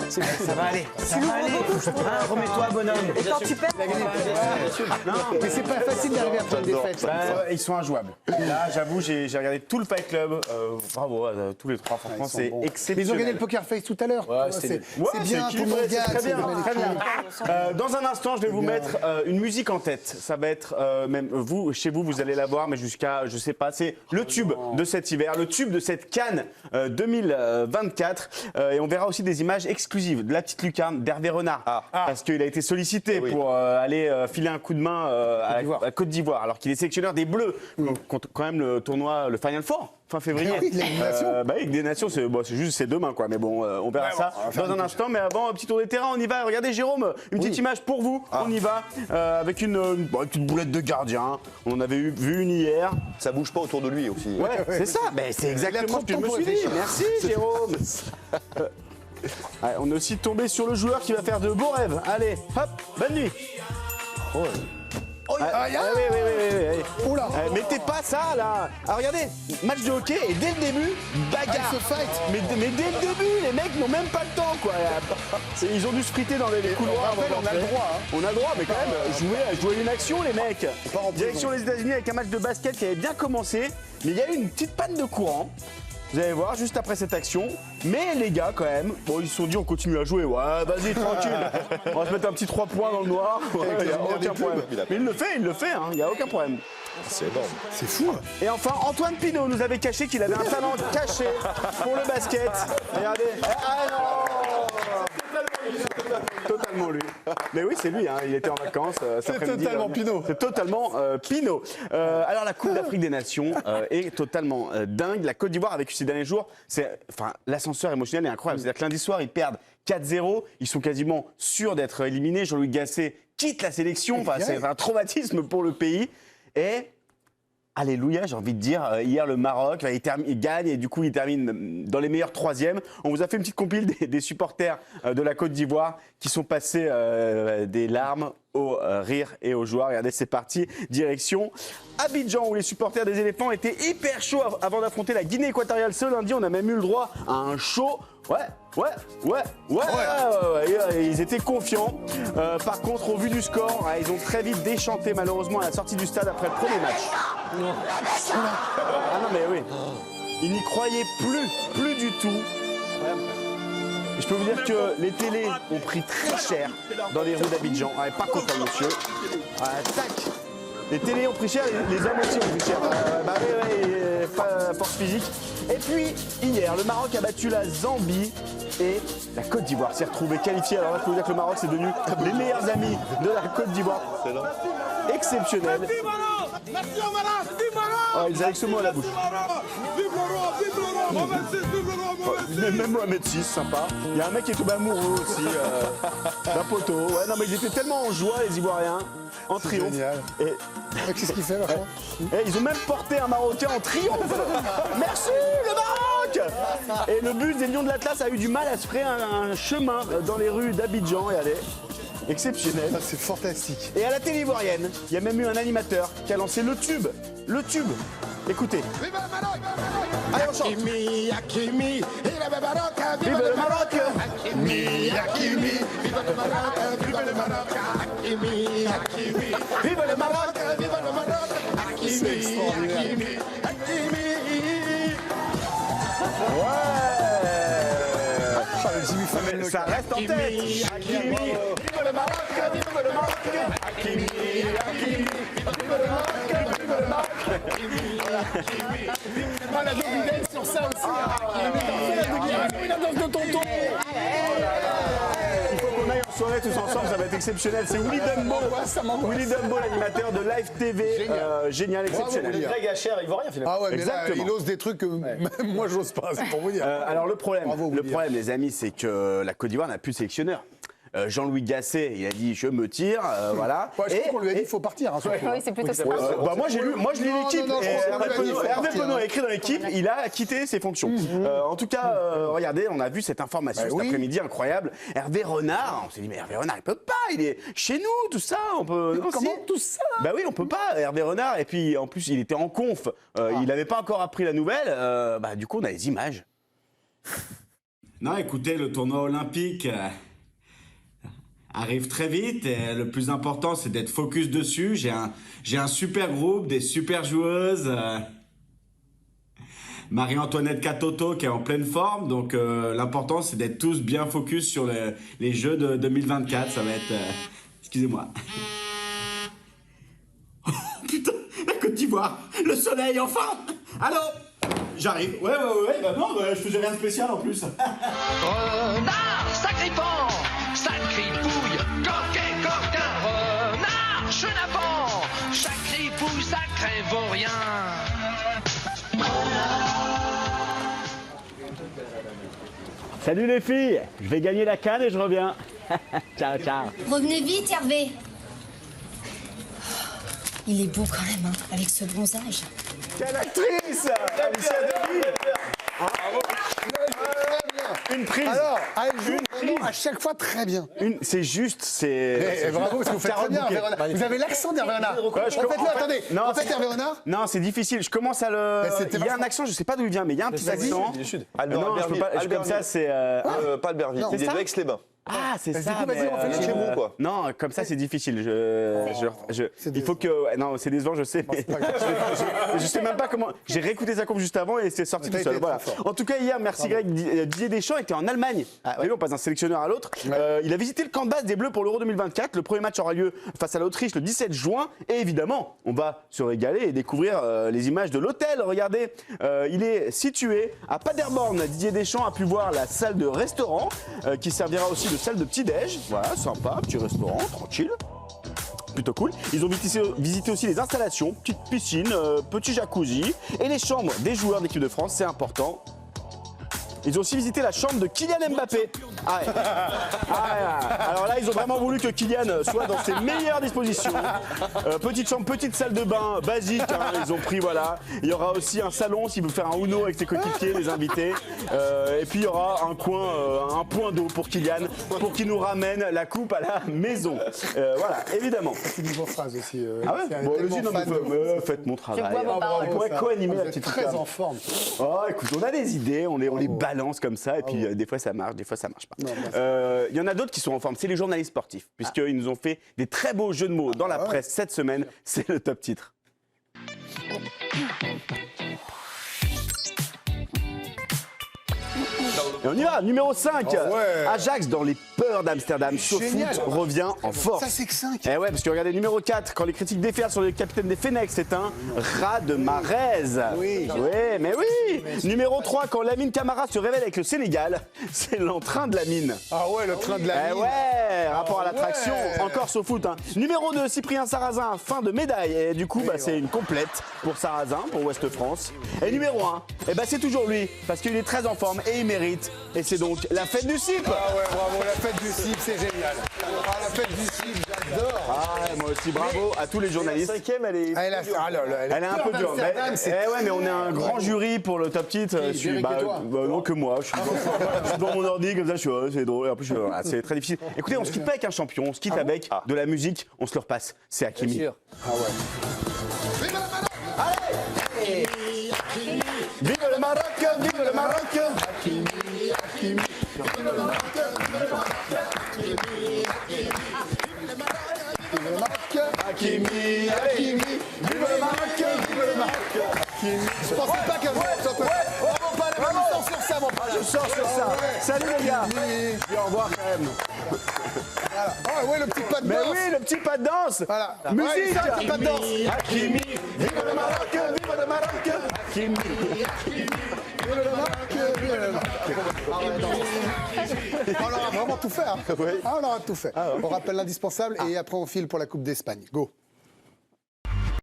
Ça va aller, ça va aller. Hein, remets-toi, bonhomme. Et quand tu perds, Non, mais c'est pas facile d'arriver après une défaite. Ils sont injouables. Là, j'avoue, j'ai regardé tout le Fight Club. Bravo, tous les trois. Franchement, c'est Mais exceptionnel. ils ont gagné le Poker Face tout à l'heure. C'est bien, tout le monde gagne. Très bien, c'est très bien. Dans un instant, je vais vous mettre une musique en tête. Ça va être, même vous, chez vous, vous allez la voir, mais jusqu'à, je sais pas, c'est le tube de cet hiver, le tube de cette Cannes 2024. Et on verra aussi des images exclusives de la petite lucarne d'Hervé Renard. Parce qu'il a été sollicité pour aller filer un coup de main à la Côte d'Ivoire, alors qu'il est sélectionneur des Bleus, contre quand même le tournoi, le Final Four. Fin février. Oui, Ligue des Nations. Ligue des Nations, c'est juste c'est demain, quoi. Mais bon, on verra ça dans un instant. Mais avant, un petit tour des terrains, on y va. Regardez, Jérôme, une petite image pour vous. On y va avec une petite boulette de gardien. On en avait vu une hier. Ça bouge pas autour de lui aussi. Ouais, c'est ça. C'est exactement ce que je me suis dit. Merci, Jérôme. On est aussi tombé sur le joueur qui va faire de beaux rêves. Allez, hop, bonne nuit. Oui. Oula. Mettez pas ça là. Ah, regardez, match de hockey et dès le début, bagarre. Ils se fight. Mais dès le début, les mecs n'ont même pas le temps, quoi. Ils ont dû se friter dans les couloirs. On a le droit. On a le droit, mais quand même, jouer une action, les mecs. Direction les États-Unis avec un match de basket qui avait bien commencé, mais il y a eu une petite panne de courant. Vous allez voir juste après cette action. Mais les gars, quand même, ils se sont dit on continue à jouer. Ouais, vas-y, tranquille. On va se mettre un petit 3 points dans le noir. Il n'y a aucun problème. Mais il le fait, il n'y a aucun problème. C'est énorme. C'est fou. Et enfin, Antoine Pinault nous avait caché qu'il avait un talent caché pour le basket. Regardez. Ah non! Totalement lui. Mais oui, c'est lui, hein. Il était en vacances. C'est totalement Pinault. C'est totalement Pinault. Alors, la Coupe d'Afrique des Nations est totalement dingue. La Côte d'Ivoire, avec ces derniers jours, l'ascenseur émotionnel est incroyable. C'est-à-dire que lundi soir, ils perdent 4-0. Ils sont quasiment sûrs d'être éliminés. Jean-Louis Gasset quitte la sélection. C'est un traumatisme pour le pays. Et alléluia, j'ai envie de dire. Hier, le Maroc, il gagne et du coup, il termine dans les meilleurs troisièmes. On vous a fait une petite compile des supporters de la Côte d'Ivoire qui sont passés des larmes au rire et aux joie. Regardez, c'est parti. Direction Abidjan, où les supporters des éléphants étaient hyper chauds avant d'affronter la Guinée équatoriale ce lundi. On a même eu le droit à un show. Ouais. Ils étaient confiants. Par contre, au vu du score, ils ont très vite déchanté malheureusement à la sortie du stade après le premier match. Ah non mais oui. Ils n'y croyaient plus du tout. Je peux vous dire que les télés ont pris très cher dans les rues d'Abidjan. Pas content, monsieur. Tac. Les télés ont pris cher, les hommes aussi ont pris cher. Pas force physique. Et puis, hier, le Maroc a battu la Zambie et la Côte d'Ivoire s'est retrouvée qualifiée. Alors là, je peux vous dire que le Maroc, c'est devenu les meilleurs amis de la Côte d'Ivoire. Exceptionnel. Ils avaient ce mot à la bouche. Même Mohamed VI, sympa. Il y a un mec qui est tombé amoureux aussi d'un poteau. Ouais, non, mais ils étaient tellement en joie, les Ivoiriens, en triomphe. Génial. Et Qu'est-ce qu'il fait, Vincent? ils ont même porté un Marocain en triomphe. Merci, le Maroc. Et le bus des Lions de l'Atlas a eu du mal à se frayer un chemin dans les rues d'Abidjan. Et allez, exceptionnel. C'est fantastique. Et à la télé ivoirienne, il y a même eu un animateur qui a lancé le tube. Le tube. Écoutez. Allez, on chante. Hakimi, Vive le Maroc. Hakimi, vive le Maroc, vive le Maroc, Hakimi, Vive le Maroc. vive le Maroc, Hakimi. Ouais. Ça reste en tête. Hakimi. Vive le Maroc. Vive le Maroc. Hakimi. Vive le Maroc. Vive le Maroc. La Jovidel sur ça aussi. La danse de tonton. Il faut qu'on aille en soirée tous ensemble, ça va être exceptionnel. C'est Willy Dumbo. Willy Dumbo, l'animateur de Live TV. Génial, exceptionnel. Très gâchère, il voit rien finalement. Ah ouais, mais Exactement. là, il ose des trucs que même moi, j'ose pas, c'est pour vous dire. Alors le problème, Bravo, Willy. les amis, c'est que la Côte d'Ivoire n'a plus de sélectionneur. Jean-Louis Gasset, il a dit je me tire, voilà. Ouais, je crois qu'on lui a dit il faut partir. Hein, Oui, c'est plutôt ça. Bah, moi j'ai lu je lis Non, l'équipe. non, non, je Et pense qu'on lui a dit, il faut Hervé partir, Penaud hein. a écrit dans l'équipe, il a quitté ses fonctions. En tout cas, regardez, on a vu cette information Bah cet oui. après-midi incroyable. Hervé Renard, on s'est dit mais Hervé Renard il peut pas, il est chez nous, tout ça, on peut. Non, Comment si. tout ça? Bah oui, on peut pas, Hervé Renard. Et puis en plus il était en conf, il n'avait pas encore appris la nouvelle. Bah du coup on a les images. Non, écoutez, le tournoi olympique arrive très vite et le plus important, c'est d'être focus dessus. J'ai un super groupe, des super joueuses. Marie-Antoinette Katoto qui est en pleine forme, donc l'important, c'est d'être tous bien focus sur les Jeux de 2024. Ça va être... excusez-moi. Oh putain, la Côte d'Ivoire, le soleil, enfin. Allô? J'arrive. Ouais, bah non, je faisais rien de spécial en plus. Renard, sacripant, sacripouille, coquet, coquin, renard, chenapan, sacripouille, sacré vaurien. Salut les filles, je vais gagner la canne et je reviens. Ciao, ciao. Revenez vite, Hervé. Il est beau quand même, hein, avec ce bronzage. Quelle actrice, Alicia Demi. Une prise. Alors, elle joue vraiment à chaque fois très bien. C'est juste, c'est. Bravo, parce que vous faites très bien, Carotte Hervé Renard. Vous avez l'accent d'Hervé Renard. Refaites-le, attendez. Non, Refaites Hervé Renard. Non, c'est difficile. Je commence à le. c'était Il y a un vachement- accent, je sais pas d'où il vient, mais il y a un petit accent. Du Sud. Non, je peux pas. Comme ça, c'est. Pas Albertville, Non. il est C'est de ça Aix-les-Bains. Ah, c'est ça. coup, vas-y, mais, refais-le chez vous, quoi. Non, comme ça, c'est difficile. Il faut que. Non, c'est décevant, je sais, mais je sais même pas comment. J'ai réécouté sa coupe juste avant et c'est sorti T'as tout seul. été Voilà. très fort. En tout cas, hier, merci Greg. Didier Deschamps était en Allemagne. Vous voyez, on passe d'un sélectionneur à l'autre. Il a visité le camp de base des Bleus pour l'Euro 2024. Le premier match aura lieu face à l'Autriche le 17 juin. Et évidemment, on va se régaler et découvrir les images de l'hôtel. Regardez, il est situé à Paderborn. Didier Deschamps a pu voir la salle de restaurant qui servira aussi de salle de petit-déj. Voilà, sympa, petit restaurant, tranquille. Plutôt cool. Ils ont visité aussi les installations, petite piscine, petit jacuzzi et les chambres des joueurs d'équipe de France, c'est important. Ils ont aussi visité la chambre de Kylian Mbappé. Ah ouais. Alors là, ils ont vraiment voulu que Kylian soit dans ses meilleures dispositions. Petite chambre, petite salle de bain basique. Hein, ils ont pris, voilà. Il y aura aussi un salon s'il veut faire un Uno avec ses coéquipiers, les invités. Et puis il y aura un point d'eau pour Kylian, pour qu'il nous ramène la coupe à la maison. Voilà, évidemment. C'est une bonne phrase aussi. Ah ouais. Bon, allez-y, non, mais faites mon travail. vois vos paroles. On pourrait co-animer la Vous êtes petite très femme. en forme. Oh, écoute, on a des idées, on les balance comme ça, et puis des fois ça marche, des fois ça marche pas. Il y en a d'autres qui sont en forme, c'est les journalistes sportifs, puisqu'ils nous ont fait des très beaux jeux de mots dans la presse cette semaine, c'est le top titre. Et on y va, numéro 5, Ajax dans les peurs d'Amsterdam. Génial. SoFoot revient en force. Ça, c'est que 5. Eh ouais, parce que regardez, numéro 4, quand les critiques déferlent sur le capitaine des Fennecs, c'est un rat de Marez. Oui. Oui, mais oui. Numéro 3, quand Lamine Camara se révèle avec le Sénégal, c'est l'entrain de Lamine. Ah ouais, le train de la Eh mine. ouais, rapport à Ah l'attraction, ouais. encore SoFoot. Hein. Numéro 2, Cyprien Sarrazin, fin de médaille. Et du coup, c'est une complète pour Sarrazin, pour Ouest France. Et numéro 1, c'est toujours lui, parce qu'il est très en forme et il mérite. Et c'est donc la fête du CIP. Ah ouais, bravo, la fête du CIP, c'est génial. Ah, la fête du CIP, j'adore. Ah, ouais, moi aussi, bravo à tous les journalistes. La cinquième, elle est. Elle Elle est un peu dure. Mais on est un grand jury pour le top titre. Eric et toi Non, que moi. Je suis dans mon ordi comme ça, c'est drôle. Et en plus, c'est très difficile. Écoutez, on se quitte pas avec un champion, on se quitte avec de la musique, on se le repasse. C'est Hakimi. Ah ouais. Vive le Maroc, vive le Maroc. Hakimi, Hakimi, vive le Maroc, vive le Maroc. Je pensais pas qu'un jour ça peut. Bravo, pas la même sors sur ça, mon pote. Je sors sur ça. Salut les gars. Et au revoir quand même. Voilà. Ah ouais, le petit pas de Mais danse. oui, le petit pas de danse. Voilà. Musique. Ouais, ça, le petit pas de danse. Hakimi, vive le Maroc, vive le Maroc. Hakimi. On aura vraiment tout fait. Hein. Ah, on aura tout fait. On rappelle l'indispensable et après on file pour la Coupe d'Espagne. Go.